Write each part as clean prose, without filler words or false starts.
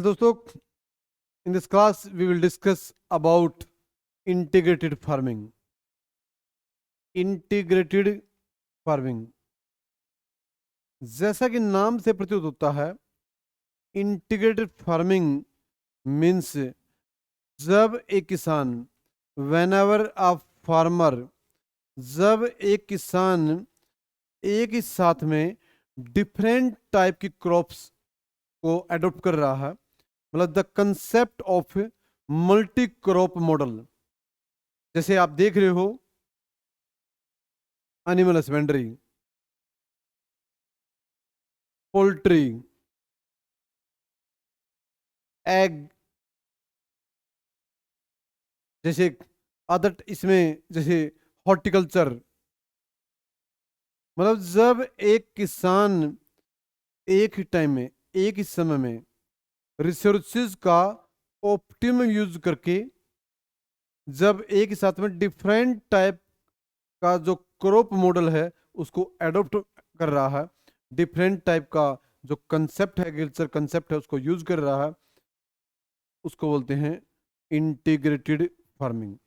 दोस्तों, in this class we will discuss about integrated farming. Integrated farming, जैसा कि नाम से प्रतीत होता है, इंटीग्रेटेड फार्मिंग मीन्स जब एक किसान whenever a farmer, जब एक किसान एक ही साथ में डिफरेंट टाइप की क्रॉप्स को अडॉप्ट कर रहा है, मतलब the concept of multi crop model. जैसे आप देख रहे हो एनिमल हस्बेंड्री, पोल्ट्री, एग, जैसे अदर इसमें जैसे हॉर्टिकल्चर, मतलब जब एक किसान एक ही टाइम में एक ही समय में रिसोर्सेज का ऑप्टिमम यूज करके जब एक ही साथ में डिफरेंट टाइप का जो क्रॉप मॉडल है उसको एडॉप्ट कर रहा है, डिफरेंट टाइप का जो कंसेप्ट है, एग्रीकल्चर कंसेप्ट है, उसको यूज कर रहा है, उसको बोलते हैं इंटीग्रेटेड फार्मिंग।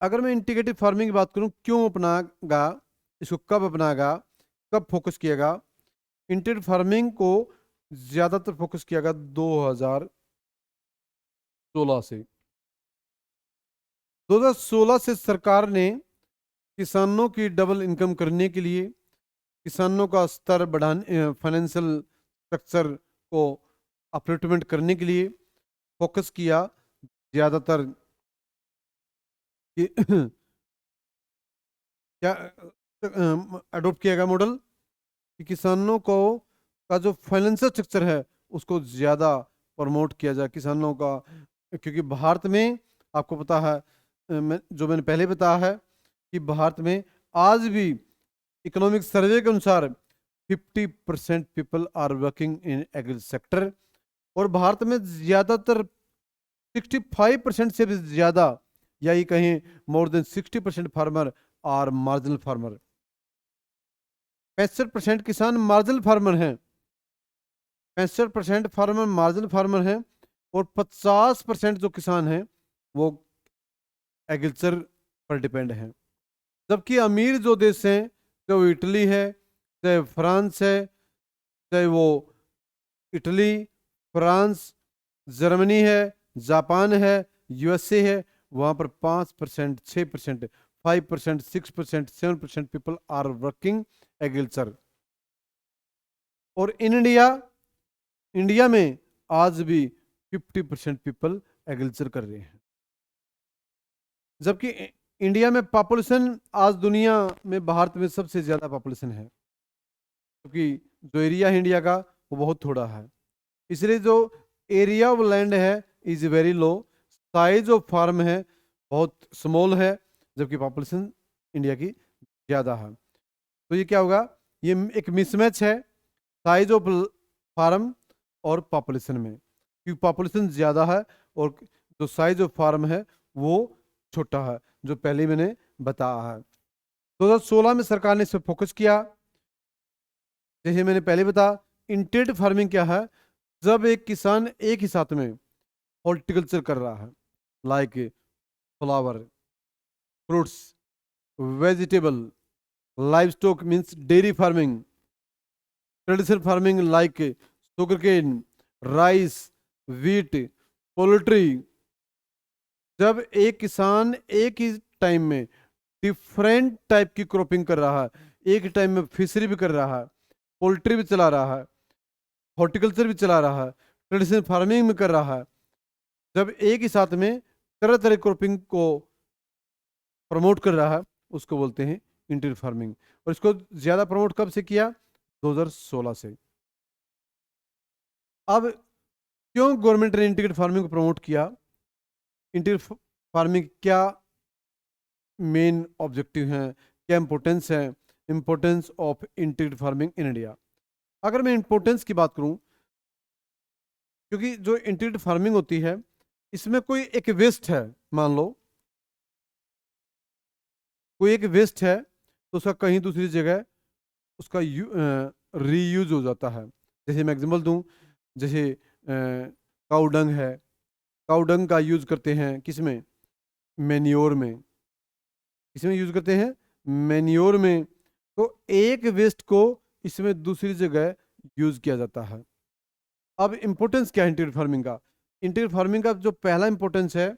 अगर मैं इंटीग्रेटेड फार्मिंग की बात करूं, क्यों अपनाएगा, इसको कब अपनाएगा, कब फोकस किएगा। इंटीग्रेटेड फार्मिंग को ज्यादातर फोकस किया गया 2016 से। 2016 से सरकार ने किसानों की डबल इनकम करने के लिए, किसानों का स्तर बढ़ाने, फाइनेंशियल स्ट्रक्चर को अपलिफ्टमेंट करने के लिए फोकस किया ज़्यादातर कि क्या अडोप्ट किया गया मॉडल कि किसानों को का जो फाइनेंशियल स्ट्रक्चर है उसको ज़्यादा प्रमोट किया जाए किसानों का। क्योंकि भारत में आपको पता है, जो मैंने पहले बताया है कि भारत में आज भी इकोनॉमिक सर्वे के अनुसार 50% people are working in agriculture sector, और भारत में ज़्यादातर 65% से भी ज़्यादा, या ये कहें more than 60% farmer are marginal farmer. 65% किसान मार्जिनल फार्मर हैं, 65% फार्मर मार्जिनल फार्मर हैं, और 50% जो किसान हैं वो एग्रीकल्चर पर डिपेंड हैं। जबकि अमीर जो देश हैं, चाहे वो इटली है, चाहे फ्रांस है, चाहे वो इटली, फ्रांस, जर्मनी है, जापान है, यूएसए है, वहां पर 5%, 6%, 5%, 6%, 7% पीपल आर वर्किंग एग्रीकल्चर। और इंडिया में आज भी 50% पीपल एग्रीकल्चर कर रहे हैं। जबकि इंडिया में पॉपुलेशन आज दुनिया में भारत में सबसे ज्यादा पॉपुलेशन है, क्योंकि जो एरिया है इंडिया का वो बहुत थोड़ा है, इसलिए जो एरिया ऑफ लैंड है is very low, size of farm है बहुत स्मॉल है, जबकि पॉपुलेशन इंडिया की ज़्यादा है। तो ये क्या होगा, ये एक मिसमैच है साइज ऑफ फार्म और पॉपुलेशन में, क्योंकि पॉपुलेशन ज़्यादा है और जो साइज ऑफ फार्म है वो छोटा है, जो पहले मैंने बताया है। 2016 में सरकार ने इस पर फोकस किया। जैसे मैंने पहले बताया, इंटीग्रेटेड फार्मिंग क्या है, जब एक किसान एक ही साथ में हॉर्टिकल्चर कर रहा है, like flower, fruits, vegetable, livestock means dairy farming, traditional farming like sugarcane, rice, wheat, poultry. जब एक किसान एक ही टाइम में डिफरेंट टाइप की क्रॉपिंग कर रहा है, एक ही टाइम में फिशरी भी कर रहा है, पोल्ट्री भी चला रहा है, हॉर्टिकल्चर भी चला रहा है, ट्रेडिशनल फार्मिंग भी कर रहा है, जब एक ही साथ में तरह तरह क्रॉपिंग को प्रमोट कर रहा है, उसको बोलते हैं इंटीग्रेटेड फार्मिंग। और इसको ज्यादा प्रमोट कब से किया, 2016 से। अब क्यों गवर्नमेंट ने इंटीग्रेटेड फार्मिंग को प्रमोट किया, इंटीग्रेटेड फार्मिंग क्या मेन ऑब्जेक्टिव हैं, क्या इंपॉर्टेंस है, importance of integrated farming in India. अगर मैं इंपॉर्टेंस की बात करूं, क्योंकि जो इंटीग्रेटेड फार्मिंग होती है इसमें कोई एक वेस्ट है, मान लो कोई एक वेस्ट है तो उसका कहीं दूसरी जगह उसका रीयूज हो जाता है। जैसे मैं एग्जाम्पल दूं, जैसे काउडंग है, काउडंग का यूज करते हैं किसमें, मैन्योर में, इसमें यूज करते हैं मैन्योर में। तो एक वेस्ट को इसमें दूसरी जगह यूज किया जाता है। अब इंपॉर्टेंस क्या है इंटीग्रेटेड फार्मिंग का? इंटीग्रेटेड फार्मिंग का जो पहला इंपॉर्टेंस है,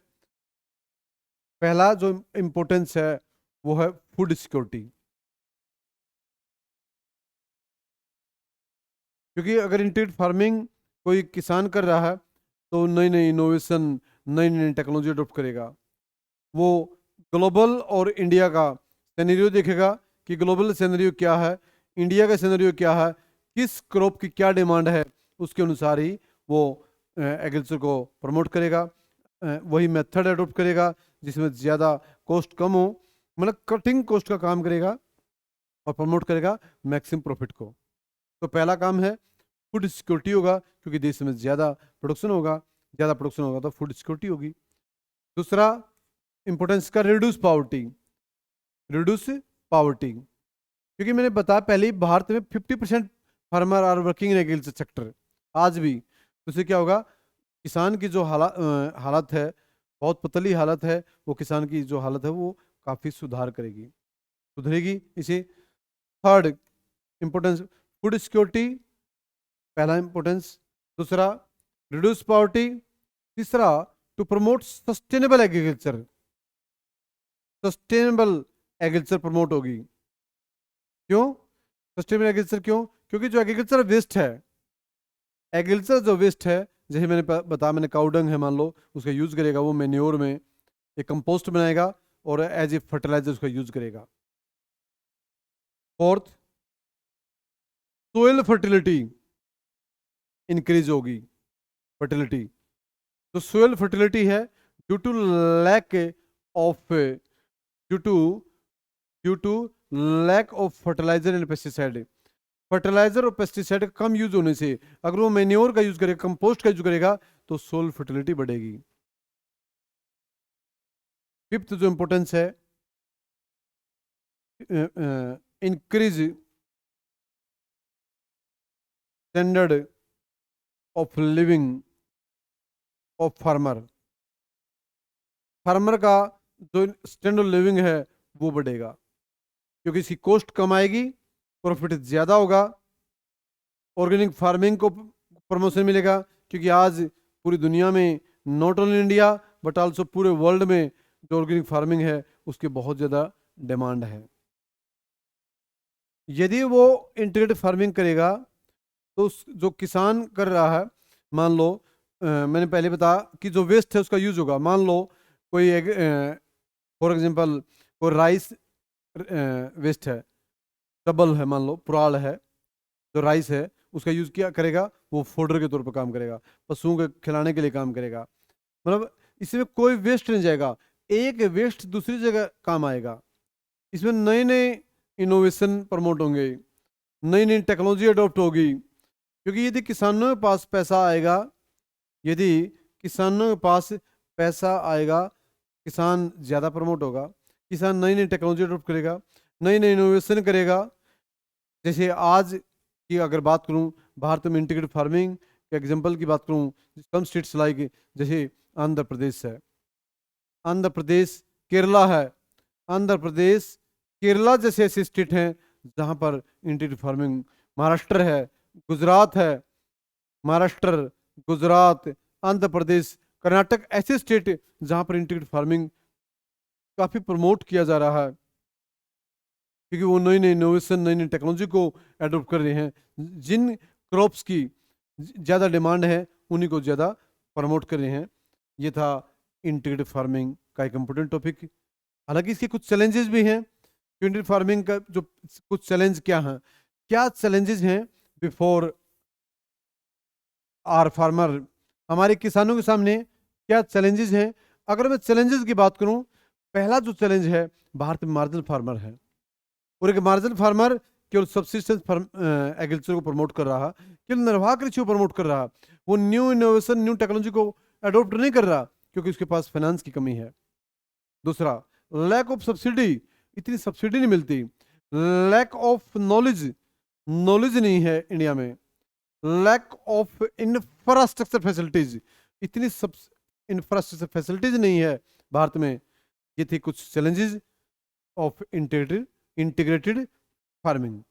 पहला जो इंपॉर्टेंस है वो है फूड सिक्योरिटी। क्योंकि अगर इंटीग्रेटेड फार्मिंग कोई किसान कर रहा है तो नई नई इनोवेशन, नई नई टेक्नोलॉजी अडॉप्ट करेगा। वो ग्लोबल और इंडिया का सिनेरियो देखेगा कि ग्लोबल सिनेरियो क्या है, इंडिया का सिनेरियो क्या है, किस क्रॉप की क्या डिमांड है, उसके अनुसार ही वो एग्रीकल्चर को प्रमोट करेगा। वही मेथड अडॉप्ट करेगा जिसमें ज़्यादा कॉस्ट कम हो, मतलब कटिंग कॉस्ट का काम करेगा और प्रमोट करेगा मैक्सिमम प्रॉफिट को। तो पहला काम है फूड सिक्योरिटी होगा, क्योंकि देश में ज़्यादा प्रोडक्शन होगा, ज़्यादा प्रोडक्शन होगा तो फूड सिक्योरिटी होगी। दूसरा इंपॉर्टेंस का रिड्यूस पावर्टी, रिड्यूस पावर्टी, क्योंकि मैंने बताया पहले ही भारत में 50% farmer are working in agriculture sector आज भी। तो उससे क्या होगा, किसान की जो हालत है, बहुत पतली हालत है, वो किसान की जो हालत है वो काफ़ी सुधार करेगी, सुधरेगी इसे। थर्ड इंपॉर्टेंस फूड सिक्योरिटी, पहला इंपॉर्टेंस। दूसरा रिड्यूस पावर्टी। तीसरा to promote sustainable agriculture, sustainable agriculture promote होगी। क्यों सस्टेनेबल एग्रीकल्चर? क्यों? क्योंकि जो एग्रीकल्चर वेस्ट है, एग्रीकल्चर जो वेस्ट है, जैसे मैंने बताया, मैंने काउडंग है मान लो, उसका यूज करेगा वो मैन्योर में, एक कंपोस्ट बनाएगा और एज ए फर्टिलाइजर उसका यूज करेगा। फोर्थ सोइल फर्टिलिटी इंक्रीज होगी, फर्टिलिटी। तो सोइल फर्टिलिटी है due to lack of, due to due to lack of fertiliser and pesticide. Fertiliser और पेस्टिसाइड का कम यूज होने से, अगर वो मैन्योर का यूज करेगा, कंपोस्ट का यूज करेगा, तो सोइल फर्टिलिटी बढ़ेगी। फिफ्थ जो इंपॉर्टेंस है, increase standard of living of farmer. Farmer का जो स्टैंडर्ड ऑफ लिविंग है वो बढ़ेगा, क्योंकि इसकी कॉस्ट कम आएगी, प्रॉफिट ज़्यादा होगा, ऑर्गेनिक फार्मिंग को प्रमोशन मिलेगा। क्योंकि आज पूरी दुनिया में, not only India but also पूरे वर्ल्ड में, जो ऑर्गेनिक फार्मिंग है उसकी बहुत ज़्यादा डिमांड है। यदि वो इंटीग्रेटेड फार्मिंग करेगा तो जो किसान कर रहा है, मान लो मैंने पहले बताया कि जो वेस्ट है उसका यूज होगा। मान लो कोई फॉर एग्जांपल कोई राइस वेस्ट है, डबल है, मान लो पुराल है, जो राइस है उसका यूज किया करेगा, वो फोडर के तौर पर काम करेगा, पशुओं के खिलाने के लिए काम करेगा। मतलब इसमें कोई वेस्ट नहीं जाएगा, एक वेस्ट दूसरी जगह काम आएगा। इसमें नए नए इनोवेशन प्रमोट होंगे, नई नई टेक्नोलॉजी अडॉप्ट होगी। क्योंकि यदि किसानों के पास पैसा आएगा, यदि किसानों के पास पैसा आएगा, किसान ज़्यादा प्रमोट होगा, किसान नई नई टेक्नोलॉजी अडॉप्ट करेगा, नई नई इनोवेशन करेगा। जैसे आज की अगर बात करूं, भारत में इंटीग्रेटेड फार्मिंग के एग्जांपल की बात करूं, सम स्टेट्स लाइक, जैसे आंध्र प्रदेश है, आंध्र प्रदेश, केरला है, आंध्र प्रदेश, केरला जैसे ऐसे स्टेट हैं जहां पर इंटीग्रेटेड फार्मिंग, महाराष्ट्र है, गुजरात है, महाराष्ट्र, गुजरात, आंध्र प्रदेश, कर्नाटक, ऐसे स्टेट जहां पर इंटीग्रेटेड फार्मिंग काफ़ी प्रमोट किया जा रहा है, क्योंकि वो नई नई इनोवेशन, नई नई टेक्नोलॉजी को एडॉप्ट कर रहे हैं। जिन क्रॉप्स की ज़्यादा डिमांड है उन्हीं को ज़्यादा प्रमोट कर रहे हैं। ये था इंटीग्रेटेड फार्मिंग का एक इम्पोर्टेंट टॉपिक। हालांकि इसके कुछ चैलेंजेस भी हैं। इंटीग्रेटेड फार्मिंग का जो कुछ चैलेंज क्या हैं, क्या चैलेंजेस हैं बिफोर आर फार्मर, हमारे किसानों के सामने क्या चैलेंजेस हैं? अगर मैं चैलेंजेस की बात करूं, पहला जो चैलेंज है, भारत में मार्जिनल फार्मर है, और एक मार्जिनल फार्मर केवल सब्सिस्टेंस एग्रीकल्चर को प्रमोट कर रहा, केवल निर्वाह कृषि को प्रमोट कर रहा, वो न्यू इनोवेशन, न्यू टेक्नोलॉजी को अडॉप्ट नहीं कर रहा, क्योंकि उसके पास फाइनेंस की कमी है। दूसरा, लैक ऑफ सब्सिडी, इतनी सब्सिडी नहीं मिलती। लैक ऑफ नॉलेज, नॉलेज नहीं है इंडिया में। लैक ऑफ इंफ्रास्ट्रक्चर फैसिलिटीज, इतनी सब इंफ्रास्ट्रक्चर फैसिलिटीज नहीं है भारत में। ये थी कुछ चैलेंजेस ऑफ इंटीग्रेटेड फार्मिंग।